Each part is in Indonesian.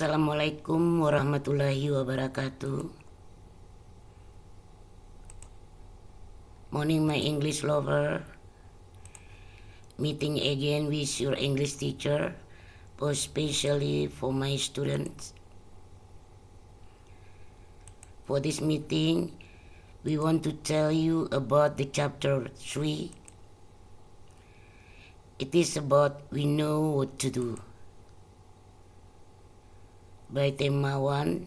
Assalamualaikum warahmatullahi wabarakatuh. Morning, my English lover. Meeting again with your English teacher, especially for my students. For this meeting, we want to tell you about the chapter 3. It is about we know what to do. By tema 1,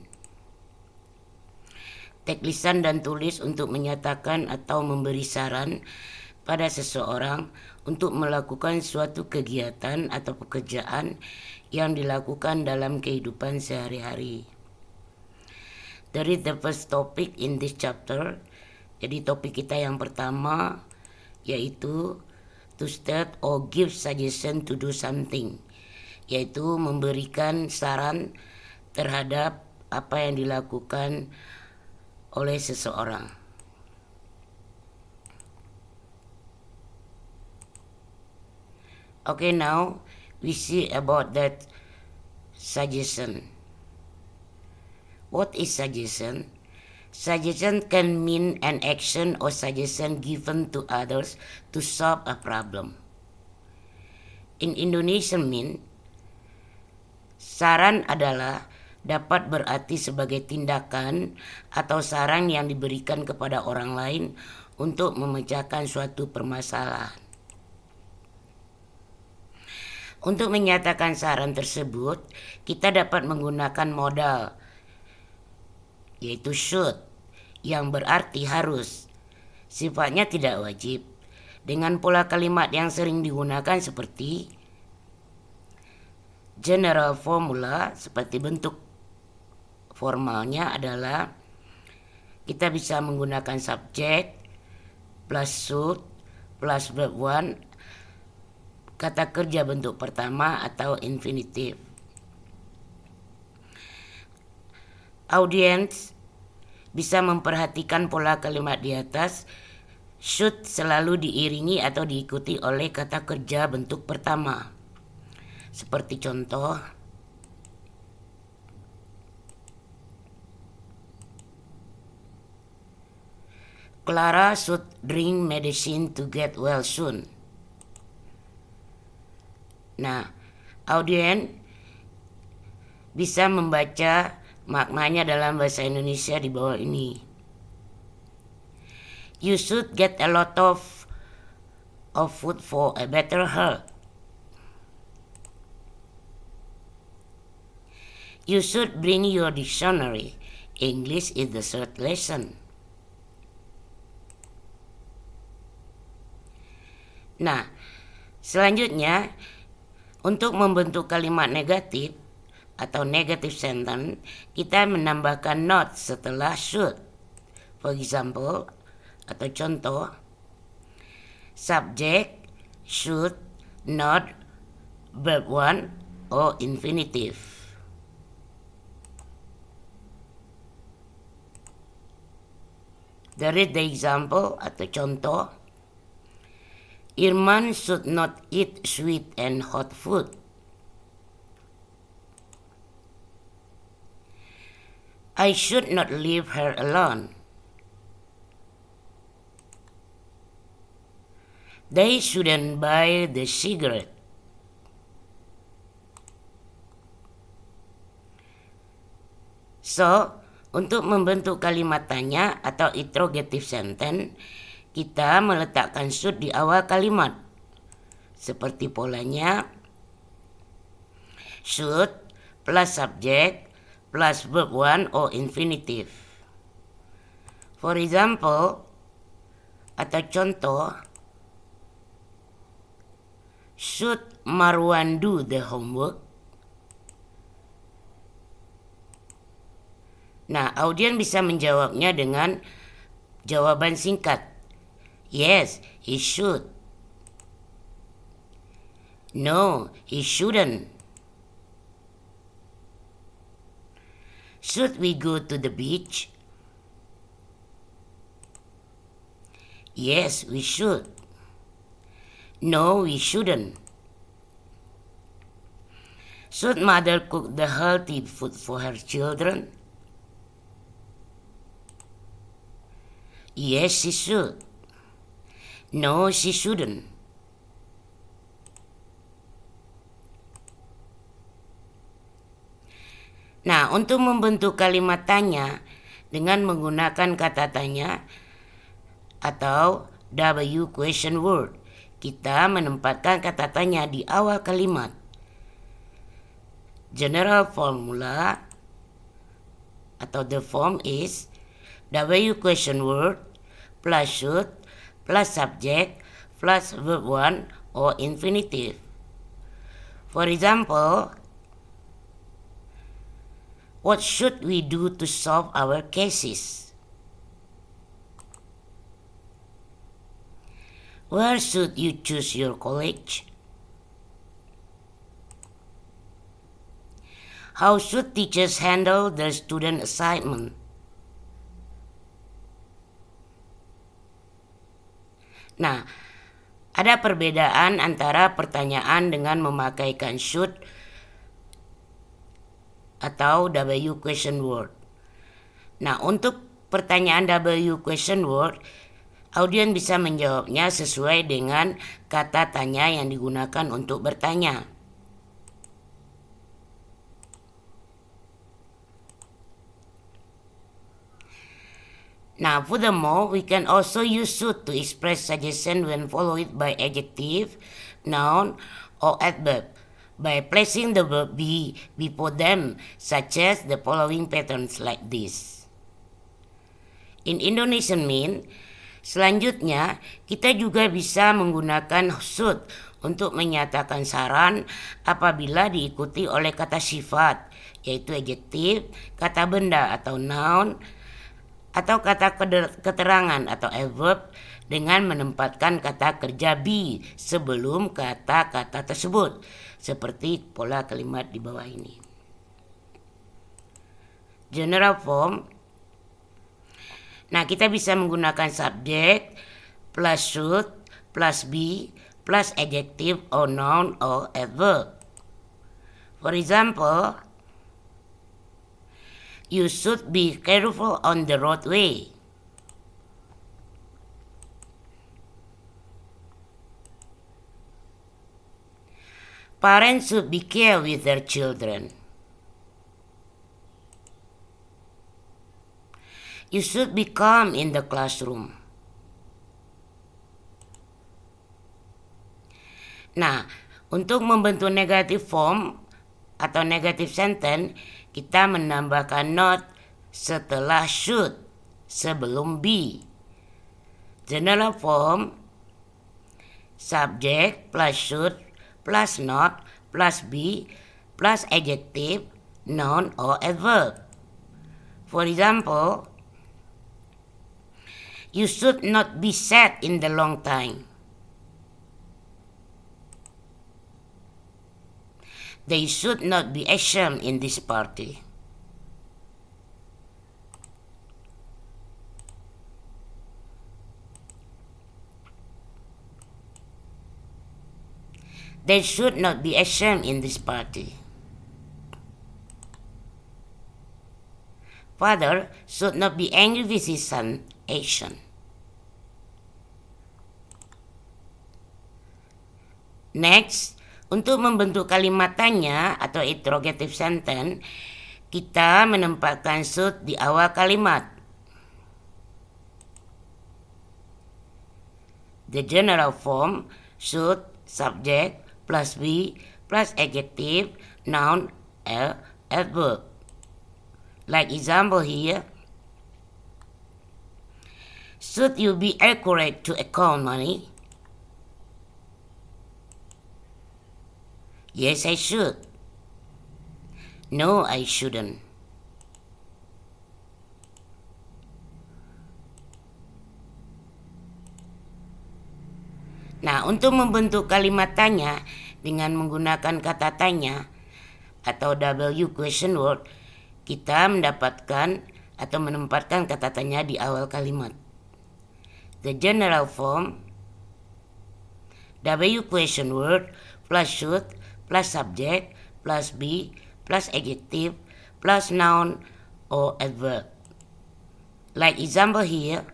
teks lisan dan tulis untuk menyatakan atau memberi saran pada seseorang untuk melakukan suatu kegiatan atau pekerjaan yang dilakukan dalam kehidupan sehari-hari. That is the first topic in this chapter. Jadi topik kita yang pertama yaitu to state or give suggestion to do something, yaitu memberikan saran terhadap apa yang dilakukan oleh seseorang. Okay, now we see about that suggestion. What is suggestion? Suggestion can mean an action or suggestion given to others to solve a problem. In Indonesian mean, saran adalah dapat berarti sebagai tindakan atau saran yang diberikan kepada orang lain untuk memecahkan suatu permasalahan. Untuk menyatakan saran tersebut, kita dapat menggunakan modal, yaitu should, yang berarti harus. Sifatnya tidak wajib. Dengan pola kalimat yang sering digunakan seperti general formula, seperti bentuk formalnya adalah kita bisa menggunakan subjek plus should plus verb 1, kata kerja bentuk pertama atau infinitif. Audiens bisa memperhatikan pola kalimat di atas. Should selalu diiringi atau diikuti oleh kata kerja bentuk pertama. Seperti contoh, Clara should drink medicine to get well soon. Nah, audien bisa membaca maknanya dalam bahasa Indonesia di bawah ini. You should get a lot of food for a better health. You should bring your dictionary. English is the third lesson. Nah, selanjutnya untuk membentuk kalimat negatif atau negative sentence, kita menambahkan not setelah should. For example, atau contoh, subject, should, not, verb 1, or infinitive. Dari the example atau contoh, Irman should not eat sweet and hot food. I should not leave her alone. They shouldn't buy the cigarette. So, untuk membentuk kalimat tanya atau interrogative sentence, kita meletakkan should di awal kalimat. Seperti polanya, should plus subject plus verb 1 or infinitive. For example, atau contoh, should Marwan do the homework? Nah, audien bisa menjawabnya dengan jawaban singkat. Yes, he should. No, he shouldn't. Should we go to the beach? Yes, we should. No, we shouldn't. Should mother cook the healthy food for her children? Yes, she should. No, she shouldn't. Nah, untuk membentuk kalimat tanya dengan menggunakan kata tanya atau W question word, kita menempatkan kata tanya di awal kalimat. General formula atau the form is W question word plus should plus subject plus verb 1 or infinitive. For example, what should we do to solve our cases? Where should you choose your college? How should teachers handle their student assignment? Nah, ada perbedaan antara pertanyaan dengan memakaikan should atau W question word. Nah, untuk pertanyaan W question word, audien bisa menjawabnya sesuai dengan kata tanya yang digunakan untuk bertanya. Now, furthermore, we can also use should to express suggestion when followed by adjective, noun, or adverb by placing the verb be before them, such as the following patterns like this. In Indonesian mean, selanjutnya kita juga bisa menggunakan should untuk menyatakan saran apabila diikuti oleh kata sifat, yaitu adjektif, kata benda atau noun, atau kata keterangan atau adverb dengan menempatkan kata kerja be sebelum kata-kata tersebut, seperti pola kalimat di bawah ini. General form. Nah, kita bisa menggunakan subject plus should plus be plus adjective or noun or adverb. For example, you should be careful on the roadway. Parents should be care with their children. You should be calm in the classroom. Nah, untuk membentuk negative form atau negative sentence, kita menambahkan not setelah should sebelum be. General form, subject plus should plus not plus be plus adjective, noun or adverb. For example, you should not be sad in the long time. They should not be ashamed in this party. They should not be ashamed in this party. Father should not be angry with his son's action. Next, untuk membentuk kalimat tanya atau interrogative sentence, kita menempatkan should di awal kalimat. The general form should subject plus be plus adjective, noun, adverb. Like example here, should you be accurate to account money? Yes, I should. No, I shouldn't. Nah, untuk membentuk kalimat tanya dengan menggunakan kata tanya atau W question word, kita mendapatkan atau menempatkan kata tanya di awal kalimat. The general form, W question word plus should plus subject plus be plus adjective plus noun or adverb. Like example here,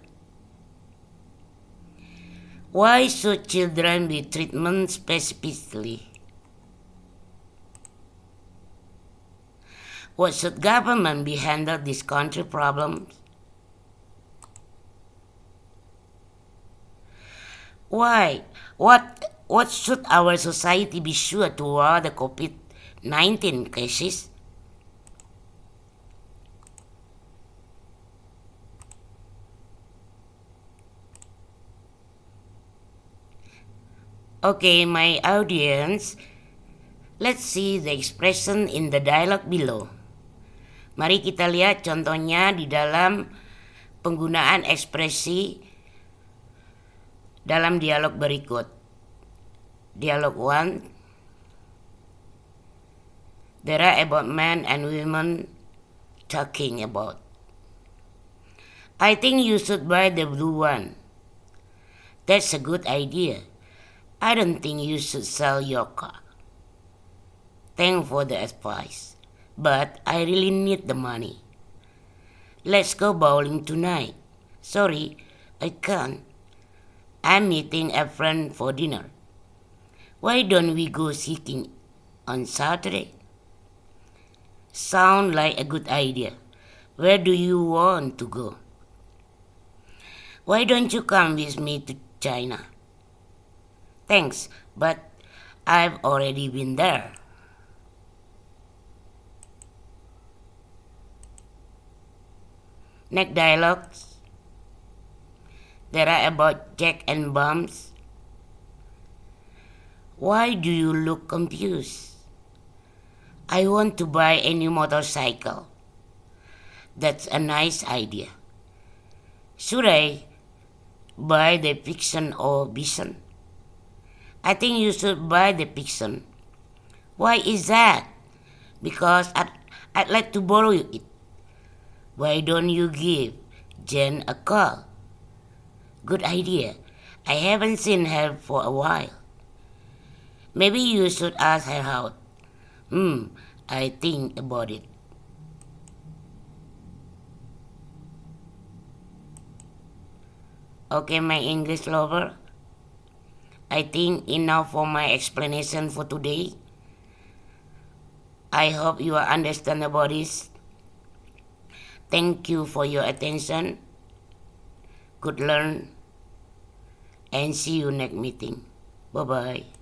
why should children be treated specifically? What should government be handle this country problems? Why? What should our society be sure toward the COVID-19 cases? Okay, my audience, let's see the expression in the dialogue below. Mari kita lihat contohnya di dalam penggunaan ekspresi dalam dialog berikut. Dialog 1. There are about men and women talking about. I think you should buy the blue one. That's a good idea. I don't think you should sell your car. Thanks for the advice, but I really need the money. Let's go bowling tonight. Sorry, I can't. I'm meeting a friend for dinner. Why don't we go skiing on Saturday? Sound like a good idea. Where do you want to go? Why don't you come with me to China? Thanks, but I've already been there. Next dialogues. There are about Jack and Bums. Why do you look confused? I want to buy a new motorcycle. That's a nice idea. Should I buy the Vixen or Bison? I think you should buy the Vixen. Why is that? Because I'd like to borrow it. Why don't you give Jen a call? Good idea. I haven't seen her for a while. Maybe you should ask her out. I think about it. Okay, my English lover. I think enough for my explanation for today. I hope you understand about this. Thank you for your attention. Good learn and see you next meeting. Bye-bye.